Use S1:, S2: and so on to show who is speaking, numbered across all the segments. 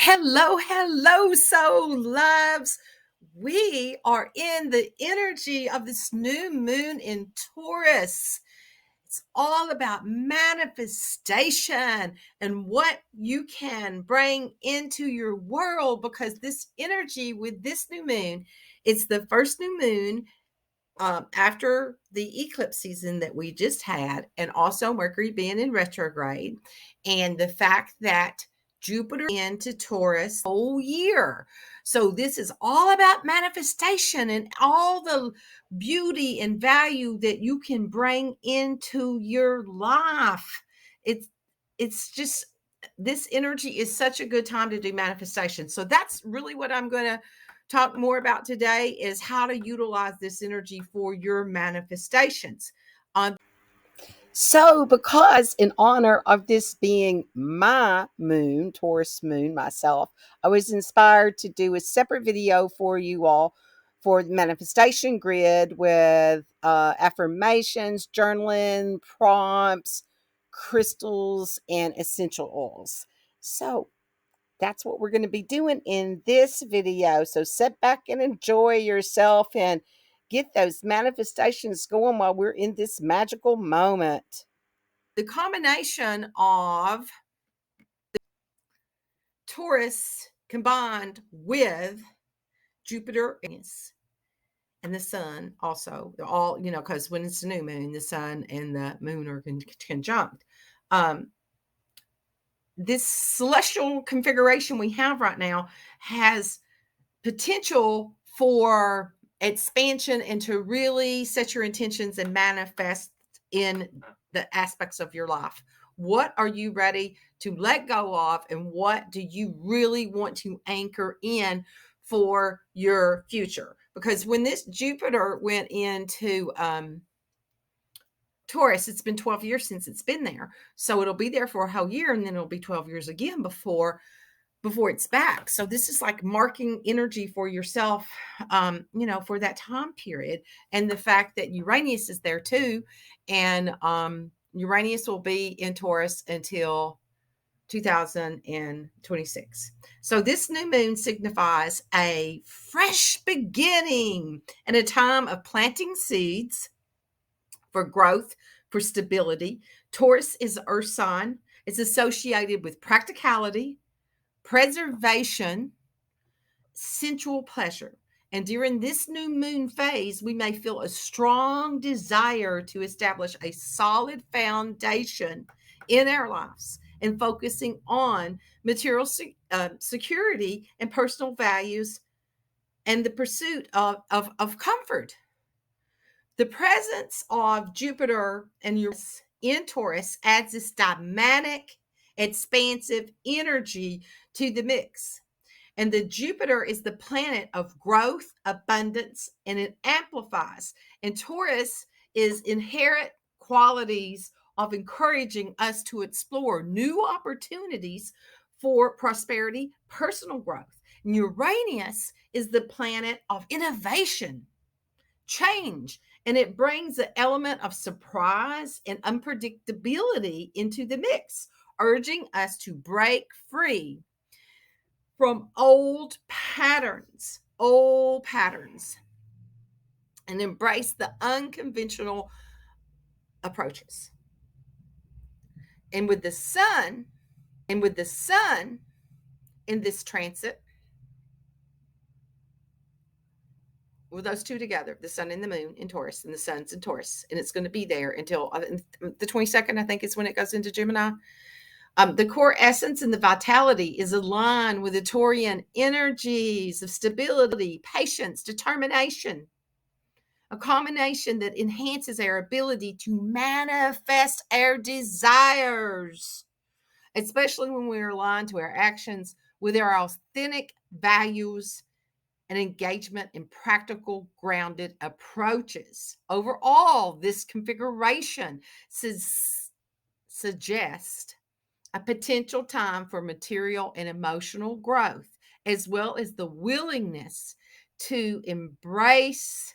S1: Hello, soul loves. We are in the energy of this new moon in Taurus. It's all about manifestation and what you can bring into your world because this energy with this new moon, it's the first new moon after the eclipse season that we just had, and also Mercury being in retrograde, and the fact that Jupiter into Taurus whole year. So this is all about manifestation and all the beauty and value that you can bring into your life. It's just this energy is such a good time to do manifestation. So that's really what I'm going to talk more about today, is how to utilize this energy for your manifestations. So, because in honor of this being my moon, Taurus moon, myself, I was inspired to do a separate video for you all for the manifestation grid with affirmations, journaling, prompts, crystals, and essential oils. So, that's what we're going to be doing in this video. So sit back and enjoy yourself and get those manifestations going while we're in this magical moment. The combination of Taurus combined with Jupiter and the sun also, all, because when it's a new moon, the sun and the moon are conjunct. This celestial configuration we have right now has potential for expansion and to really set your intentions and manifest in the aspects of your life. What are you ready to let go of, and what do you really want to anchor in for your future? Because when this Jupiter went into Taurus, it's been 12 years since it's been there. So it'll be there for a whole year, and then it'll be 12 years again before it's back. So this is like marking energy for yourself, for that time period. And the fact that Uranus is there too. And Uranus will be in Taurus until 2026. So this new moon signifies a fresh beginning and a time of planting seeds for growth, for stability. Taurus is the earth sign. It's associated with practicality, preservation, sensual pleasure. And during this new moon phase, we may feel a strong desire to establish a solid foundation in our lives and focusing on material security and personal values and the pursuit of comfort. The presence of Jupiter and Uranus in Taurus adds this dynamic, expansive energy to the mix. And the Jupiter is the planet of growth, abundance, and it amplifies. And Taurus is inherent qualities of encouraging us to explore new opportunities for prosperity, personal growth. And Uranus is the planet of innovation, change, and it brings the element of surprise and unpredictability into the mix, urging us to break free from old patterns, and embrace the unconventional approaches. And with the sun in this transit, with those two together, the sun and the moon in Taurus, and the sun's in Taurus, and it's going to be there until the 22nd, I think is when it goes into Gemini. The core essence and the vitality is aligned with the Taurian energies of stability, patience, determination, a combination that enhances our ability to manifest our desires, especially when we are aligned to our actions with our authentic values and engagement in practical, grounded approaches. Overall, this configuration suggests a potential time for material and emotional growth, as well as the willingness to embrace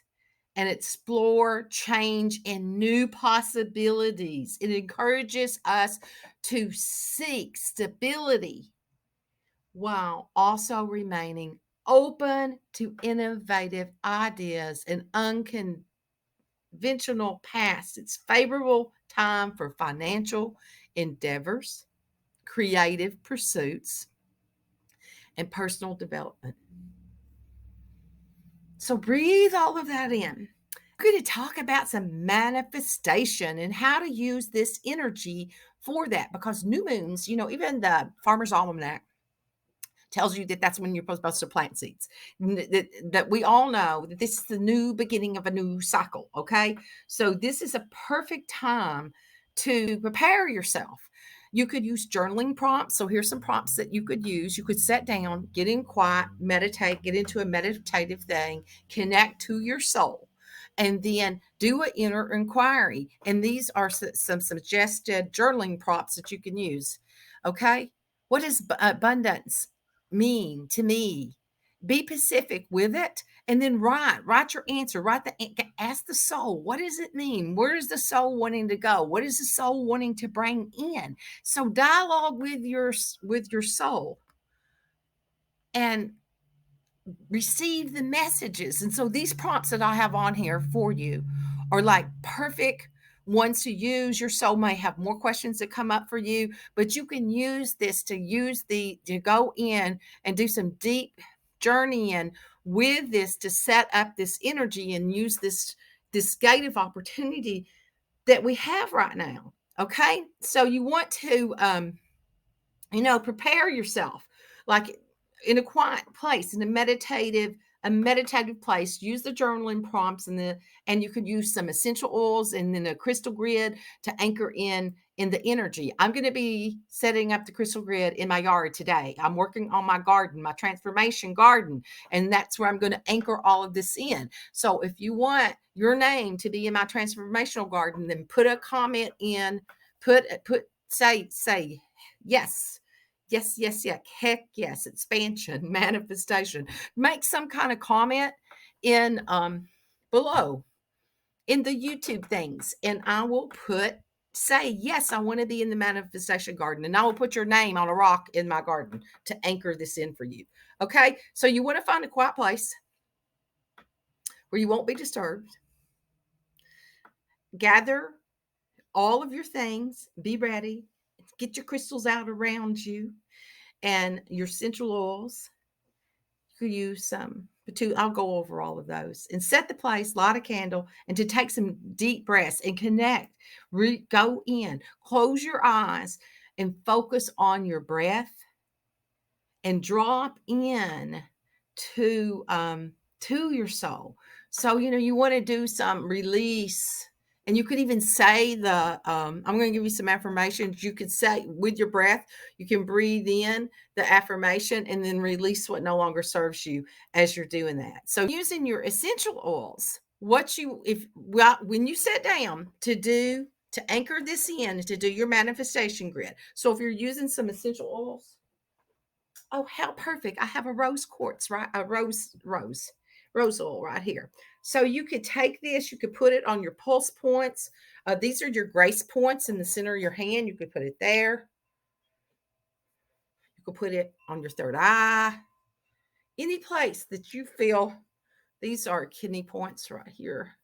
S1: and explore change and new possibilities. It encourages us to seek stability while also remaining open to innovative ideas and unconventional paths. It's favorable time for financial endeavors, creative pursuits, and personal development. So breathe all of that in. We're going to talk about some manifestation and how to use this energy for that, because new moons, even the Farmer's Almanac tells you that that's when you're supposed to plant seeds. That we all know that this is the new beginning of a new cycle. Okay. So this is a perfect time to prepare yourself. You could use journaling prompts. So here's some prompts that you could use. You could sit down, get in quiet, meditate, get into a meditative thing, connect to your soul, and then do an inner inquiry. And these are some suggested journaling prompts that you can use. Okay. What does abundance mean to me? Be specific with it, and then write your answer. Ask the soul, what does it mean? Where is the soul wanting to go? What is the soul wanting to bring in? So dialogue with your soul and receive the messages. And so these prompts that I have on here for you are like perfect ones to use. Your soul may have more questions that come up for you, but you can use this to go in and do some deep journeying with this, to set up this energy and use this gate of opportunity that we have right now. Okay. So you want to prepare yourself, like in a quiet place, in a meditative place. Use the journaling prompts, and you could use some essential oils and then a crystal grid to anchor in the energy. I'm going to be setting up the crystal grid in my yard today. I'm working on my garden, my transformation garden, and that's where I'm going to anchor all of this in. So if you want your name to be in my transformational garden, then put a comment in, say yes. Yes, yes, yeah. Heck yes. Expansion, manifestation. Make some kind of comment in below in the YouTube things. And I will say, yes, I want to be in the manifestation garden. And I will put your name on a rock in my garden to anchor this in for you. Okay. So you want to find a quiet place where you won't be disturbed. Gather all of your things, be ready, get your crystals out around you and your essential oils. You could use some, but I'll go over all of those and set the place, light a candle, and to take some deep breaths and connect. Go in, close your eyes, and focus on your breath and drop in to your soul. So you want to do some release, and you could even say I'm going to give you some affirmations. You could say with your breath, you can breathe in the affirmation and then release what no longer serves you as you're doing that. So using your essential oils, when you sit down to anchor this in, to do your manifestation grid. So if you're using some essential oils, oh, how perfect. I have a rose quartz, right? A rose oil right here. So you could take this, you could put it on your pulse points. These are your grace points in the center of your hand. You could put it there. You could put it on your third eye. Any place that you feel, these are kidney points right here.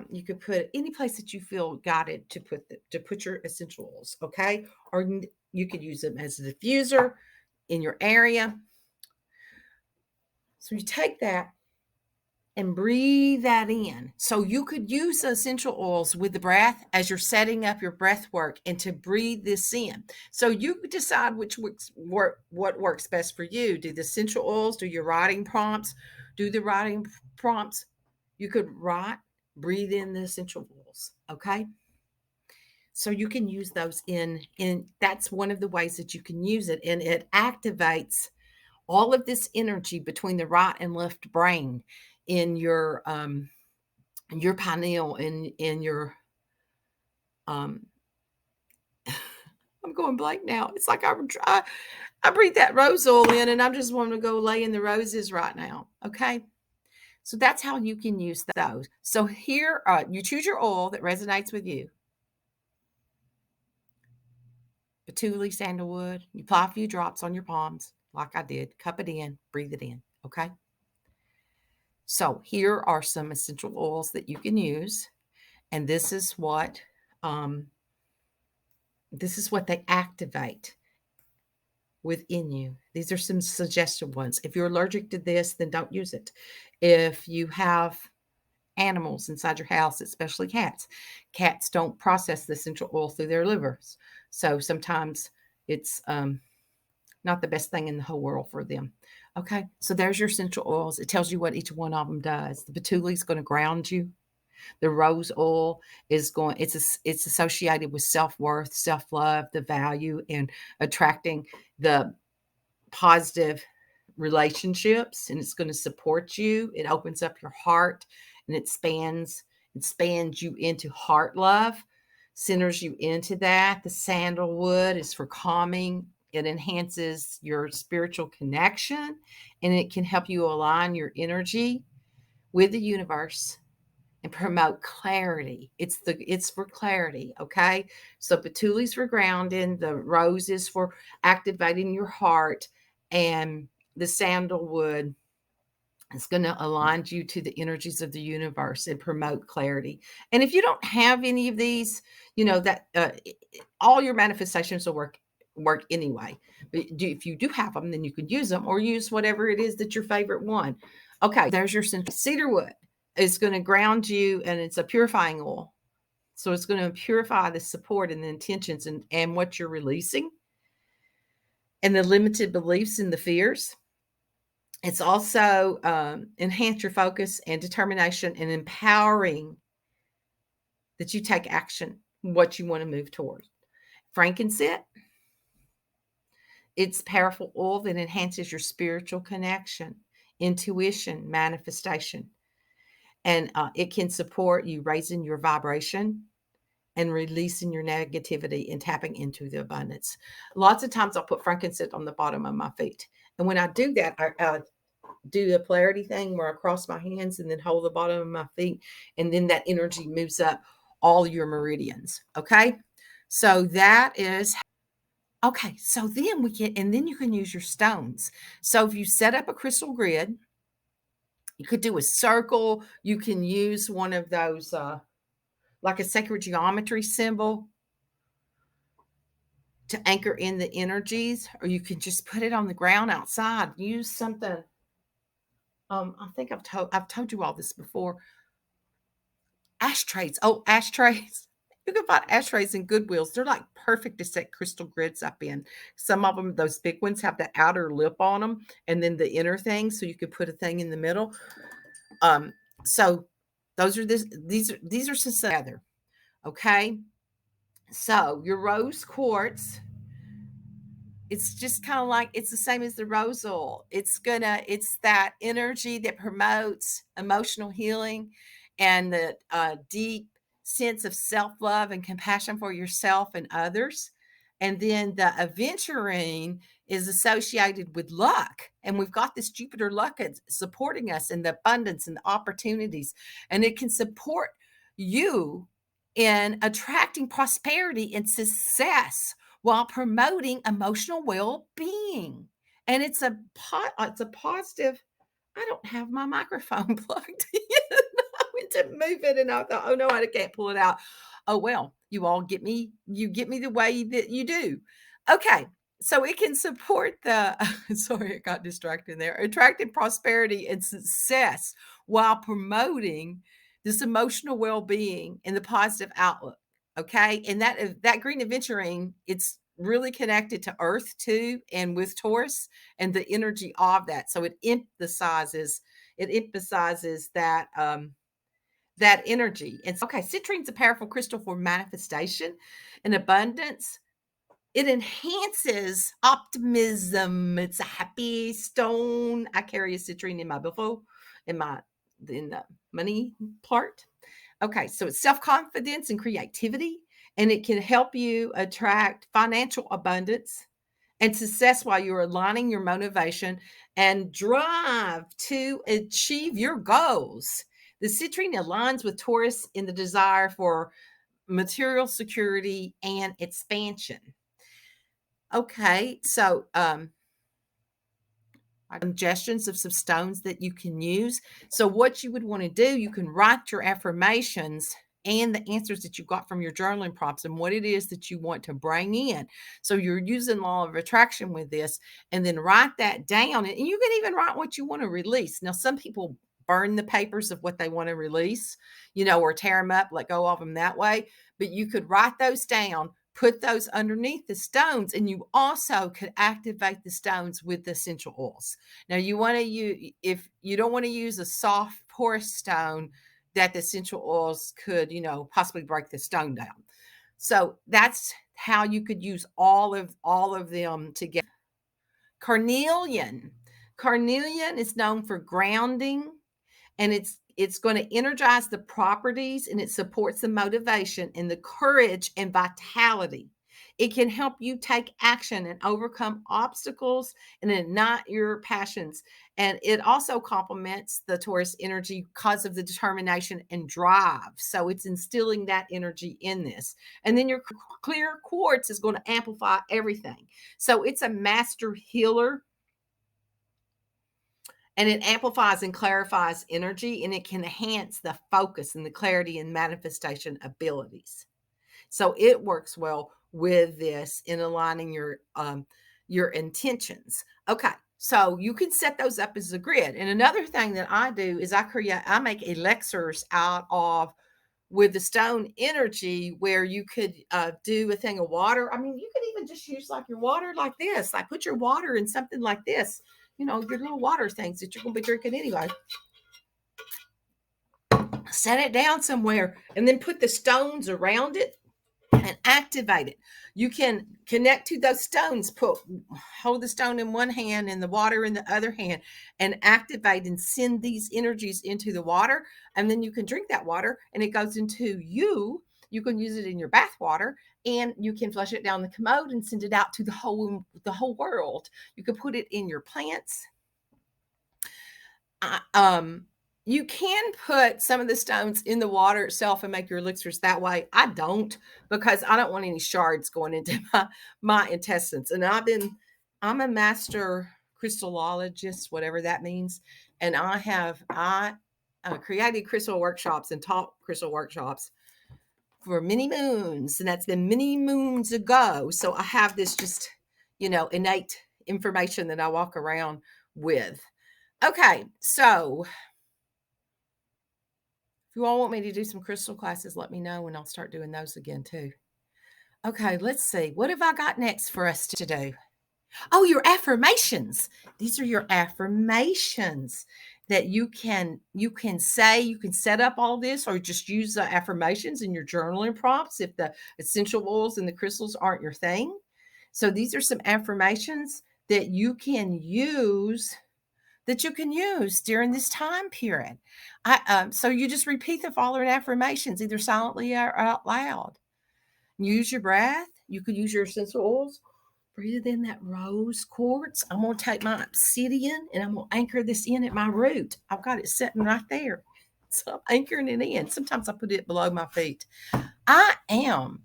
S1: You could put any place that you feel guided to put your essential oils, okay? Or you could use them as a diffuser in your area. So you take that and breathe that in. So you could use essential oils with the breath as you're setting up your breath work and to breathe this in. So you decide what works best for you. Do the essential oils, do your writing prompts, You could breathe in the essential oils, okay? So you can use those in that's one of the ways that you can use it, and it activates all of this energy between the right and left brain in your pineal, in your I'm going blank now. It's like I breathe that rose oil in and I'm just wanting to go lay in the roses right now. Okay. So that's how you can use those. So here, you choose your oil that resonates with you. patchouli, sandalwood. You apply a few drops on your palms, like I did. Cup it in, breathe it in, okay? So here are some essential oils that you can use, and um, this is what they activate within you. These are some suggested ones. If you're allergic to this, then don't use it. If you have animals inside your house, especially cats don't process the essential oil through their livers. So sometimes it's not the best thing in the whole world for them. Okay, so there's your essential oils. It tells you what each one of them does. The patchouli is going to ground you. The rose oil is going. It's associated with self worth, self love, the value, and attracting the positive relationships, and it's going to support you. It opens up your heart, and it expands you into heart love, centers you into that. The sandalwood is for calming. It enhances your spiritual connection, and it can help you align your energy with the universe and promote clarity. It's for clarity, okay? So patchouli's for grounding, the rose is for activating your heart, and the sandalwood is going to align you to the energies of the universe and promote clarity. And if you don't have any of these, that all your manifestations will work anyway. But if you do have them, then you can use them, or use whatever it is that's your favorite one. Okay, there's your cedarwood. It's going to ground you, and it's a purifying oil. So it's going to purify the support and the intentions and what you're releasing, and the limited beliefs and the fears. It's also enhance your focus and determination, and empowering that you take action, what you want to move toward. Frankincense, it's powerful oil that enhances your spiritual connection, intuition, manifestation. And it can support you raising your vibration and releasing your negativity and tapping into the abundance. Lots of times I'll put frankincense on the bottom of my feet. And when I do that, I do a polarity thing where I cross my hands and then hold the bottom of my feet. And then that energy moves up all your meridians. Okay. So that is okay. So then and then you can use your stones. So if you set up a crystal grid, you could do a circle. You can use one of those, like a sacred geometry symbol to anchor in the energies, or you can just put it on the ground outside. Use something. I think I've told you all this before. Ashtrays. Oh, ashtrays. You can find ashtrays in Goodwills. They're like perfect to set crystal grids up in. Some of them, those big ones, have the outer lip on them, and then the inner thing, so you could put a thing in the middle. So those are these are some together. Okay. So your rose quartz, it's just kind of like, it's the same as the rose oil. It's that energy that promotes emotional healing and the deep sense of self-love and compassion for yourself and others. And then the aventurine is associated with luck. And we've got this Jupiter luck supporting us, and the abundance and the opportunities. And it can support you in attracting prosperity and success while promoting emotional well-being. And it's a positive. I don't have my microphone plugged in. I went to move it, and I thought, oh no, I can't pull it out. Oh well, you all get me. You get me the way that you do. Okay, so it can support the. Sorry, I got distracted there. Attracting prosperity and success while promoting this emotional well-being and the positive outlook. Okay, and that green aventurine, it's really connected to Earth too, and with Taurus and the energy of that. So it emphasizes that that energy. And so, okay, citrine's a powerful crystal for manifestation and abundance. It enhances optimism. It's a happy stone. I carry a citrine in my billfold, in the money part. Okay, so it's self-confidence and creativity, and it can help you attract financial abundance and success while you're aligning your motivation and drive to achieve your goals. The citrine aligns with Taurus in the desire for material security and expansion. Okay, so suggestions of some stones that you can use. So what you would want to do, you can write your affirmations and the answers that you got from your journaling prompts and what it is that you want to bring in. So you're using law of attraction with this, and then write that down. And you can even write what you want to release. Now, some people burn the papers of what they want to release, or tear them up, let go of them that way. But you could write those down, put those underneath the stones, and you also could activate the stones with the essential oils. Now, you want to use, if you don't want to use a soft porous stone that the essential oils could, possibly break the stone down. So that's how you could use all of them together. Carnelian. Carnelian is known for grounding, and it's going to energize the properties, and it supports the motivation and the courage and vitality. It can help you take action and overcome obstacles and ignite your passions. And it also complements the Taurus energy because of the determination and drive. So it's instilling that energy in this. And then your clear quartz is going to amplify everything. So it's a master healer, and it amplifies and clarifies energy, and it can enhance the focus and the clarity and manifestation abilities. So it works well with this in aligning your intentions. Okay, so you can set those up as a grid. And another thing that I do is I make elixirs out of with the stone energy, where you could do a thing of water. I mean, you could even just use like your water like this, like put your water in something like this, your little water things that you're going to be drinking anyway. Set it down somewhere and then put the stones around it and activate it. You can connect to those stones, hold the stone in one hand and the water in the other hand, and activate and send these energies into the water. And then you can drink that water and it goes into you. You can use it in your bath water, and you can flush it down the commode and send it out to the whole world. You can put it in your plants. You can put some of the stones in the water itself and make your elixirs that way. I don't, because I don't want any shards going into my intestines. And I'm a master crystallologist, whatever that means. And I created crystal workshops and taught crystal workshops for many moons. And that's been many moons ago. So I have this just, innate information that I walk around with. Okay, so if you all want me to do some crystal classes, let me know, and I'll start doing those again too. Okay, let's see. What have I got next for us to do? Oh, your affirmations. These are your affirmations that you can say. You can set up all this, or just use the affirmations in your journaling prompts if the essential oils and the crystals aren't your thing. So these are some affirmations that you can use during this time period. So you just repeat the following affirmations, either silently or out loud. Use your breath. You could use your essential oils. Breathe in that rose quartz. I'm going to take my obsidian and I'm going to anchor this in at my root. I've got it sitting right there. So I'm anchoring it in. Sometimes I put it below my feet. I am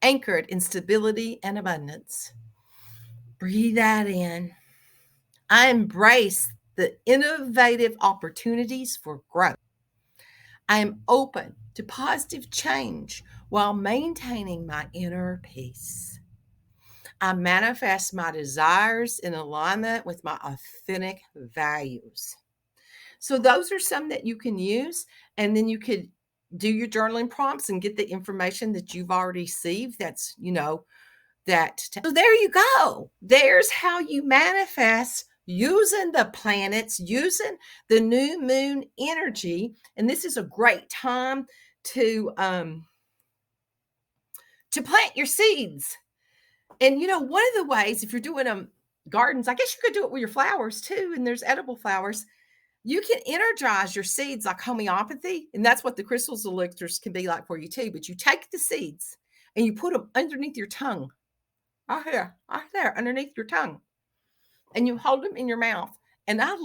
S1: anchored in stability and abundance. Breathe that in. I embrace the innovative opportunities for growth. I am open to positive change while maintaining my inner peace. I manifest my desires in alignment with my authentic values. So those are some that you can use, and then you could do your journaling prompts and get the information that you've already received. That's, so there you go. There's how you manifest using the planets, using the new moon energy. And this is a great time to plant your seeds. And one of the ways, if you're doing gardens, I guess you could do it with your flowers too, and there's edible flowers. You can energize your seeds like homeopathy, and that's what the crystals elixirs can be like for you too. But you take the seeds and you put them underneath your tongue. Right there, underneath your tongue. And you hold them in your mouth. And I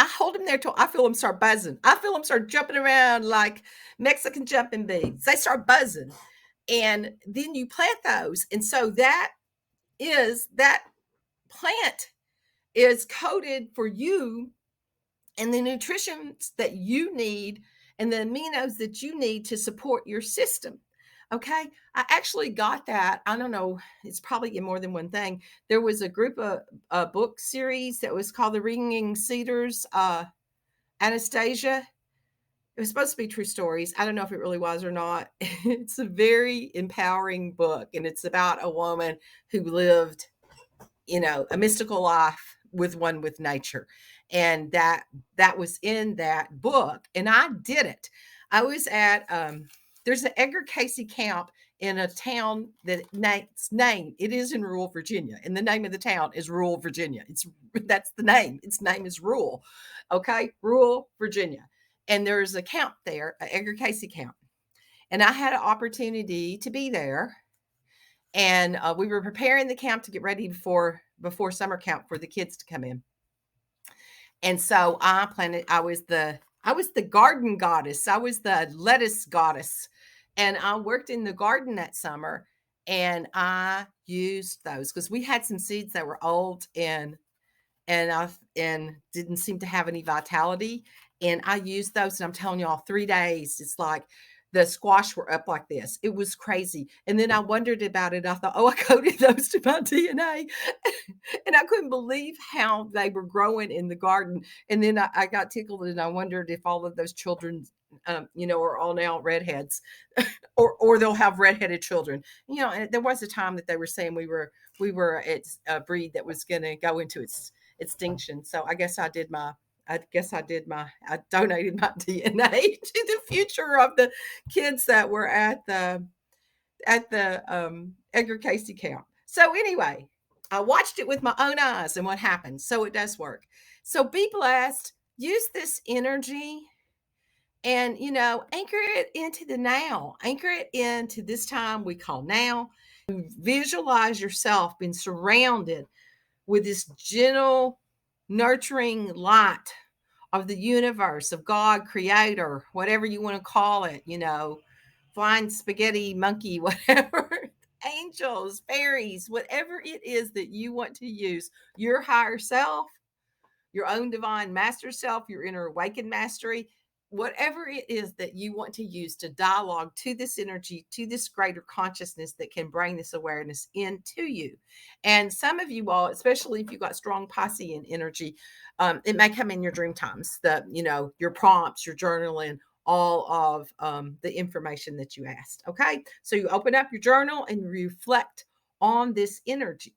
S1: hold them there till I feel them start buzzing. I feel them start jumping around like Mexican jumping beans. They start buzzing. And then you plant those. And so that is that plant is coded for you and the nutrition that you need and the aminos that you need to support your system. Okay. I actually got that. I don't know. It's probably in more than one thing. There was a group of a book series that was called The Ringing Cedars, Anastasia. It was supposed to be true stories. I don't know if it really was or not. It's a very empowering book, and it's about a woman who lived, a mystical life with nature. And that was in that book. And I did it. I was at there's an Edgar Casey camp in a town that its name, it is in rural Virginia. And the name of the town is rural Virginia. That's the name. Its name is rural. Okay. Rural Virginia. And there's a camp there, an Edgar Casey camp. And I had an opportunity to be there, and we were preparing the camp to get ready before summer camp for the kids to come in. And so I was the garden goddess. I was the lettuce goddess, and I worked in the garden that summer, and I used those because we had some seeds that were old and didn't seem to have any vitality. And I used those, and I'm telling y'all, 3 days, it's like the squash were up like this. It was crazy. And then I wondered about it. I thought, oh, I coded those to my DNA. And I couldn't believe how they were growing in the garden. And then I got tickled, and I wondered if all of those children, are all now redheads, or they'll have redheaded children. And there was a time that they were saying we were it's a breed that was going to go into its extinction. So I donated my DNA to the future of the kids that were at the Edgar Casey camp. So anyway, I watched it with my own eyes and what happened. So it does work. So be blessed. Use this energy and, anchor it into the now. Anchor it into this time we call now. Visualize yourself being surrounded with this gentle, nurturing light of the universe, of God, creator, whatever you want to call it, flying spaghetti monkey, whatever, angels, fairies, whatever it is that you want to use, your higher self, your own divine master self, your inner awakened mastery, whatever it is that you want to use to dialogue to this energy, to this greater consciousness that can bring this awareness into you. And some of you all, especially if you've got strong Piscean energy, it may come in your dream times, your prompts, your journaling, all of the information that you asked. Okay. So you open up your journal and reflect on this energy.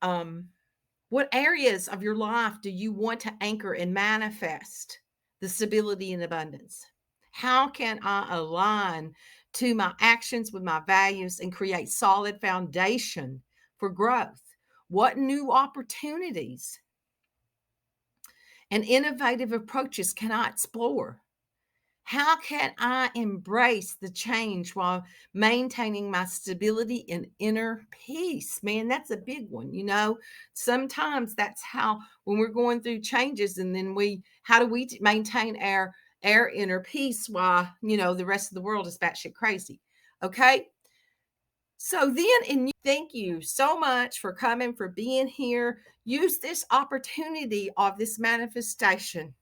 S1: What areas of your life do you want to anchor and manifest the stability and abundance? How can I align to my actions with my values and create solid foundation for growth? What new opportunities and innovative approaches can I explore? How can I embrace the change while maintaining my stability and inner peace? Man, that's a big one. Sometimes that's how, when we're going through changes, and then how do we maintain our inner peace while, the rest of the world is batshit crazy? Okay. So then, thank you so much for coming, for being here. Use this opportunity of this manifestation.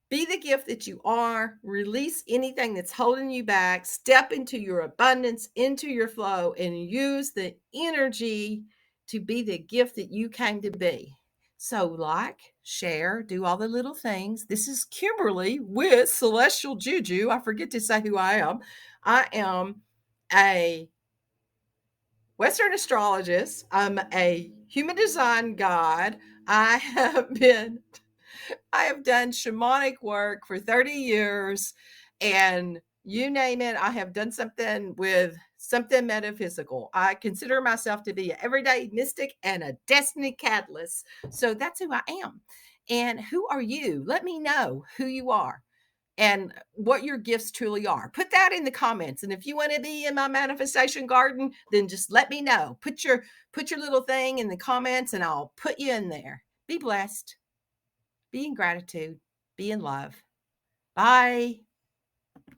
S1: Be the gift that you are. Release anything that's holding you back. Step into your abundance, into your flow, and use the energy to be the gift that you came to be. So share, do all the little things. This is Kimberly with Celestial Juju. I forget to say who I am. I am a Western astrologist. I'm a human design guide. I have done shamanic work for 30 years, and you name it, I have done something with something metaphysical. I consider myself to be an everyday mystic and a destiny catalyst. So that's who I am. And who are you? Let me know who you are and what your gifts truly are. Put that in the comments. And if you want to be in my manifestation garden, then just let me know. Put your little thing in the comments, and I'll put you in there. Be blessed. Be in gratitude. Be in love. Bye.